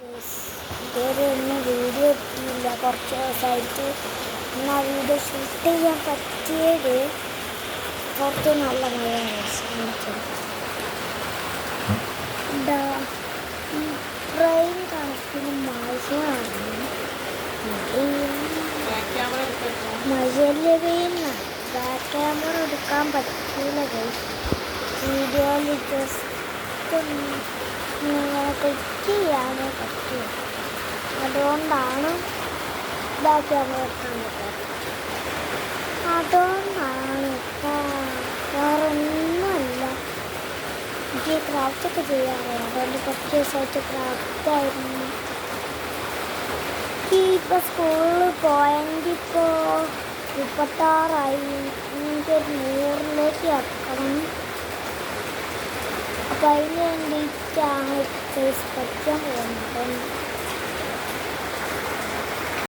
ഇതുവരെ ഒന്നും വീഡിയോ ഇട്ടില്ല കുറച്ച് ദിവസമായിട്ട്. എന്നാൽ വീഡിയോ ഷൂട്ട് ചെയ്യാൻ പറ്റിയത് പുറത്ത് നല്ല മഴയാണ്. എന്താ ട്രെയിൻ കണക്കിന് മഴയാണ്. മഴയല്ലേ പെയ്യുന്ന ബാക്ക് ക്യാമറ എടുക്കാൻ പറ്റില്ല. വീഡിയോയിൽ ജസ്റ്റ് ഇങ്ങനെ ക്ലിക്ക് ചെയ്യാനേ പറ്റൂ. അതുകൊണ്ടാണ് ബാക്ക് ക്യാമറ എടുക്കാൻ പറ്റാത്തത്. അതുകൊണ്ടാണ് വേറെ ഒന്നുമല്ല. എനിക്ക് ക്രാഫ്റ്റൊക്കെ ചെയ്യാറുണ്ട്. അതുകൊണ്ട് കുറച്ച് ദിവസമായിട്ട് ക്രാഫ്റ്റായിരുന്നു. ഇപ്പോൾ സ്കൂളിൽ പോയെങ്കിൽ ഇപ്പോൾ 36 എനിക്കൊരു 100ലേക്ക് ആക്കണം. അപ്പോൾ അതിന് വേണ്ടിയിട്ടാണ് പഠിക്കാൻ പോകുന്നത്.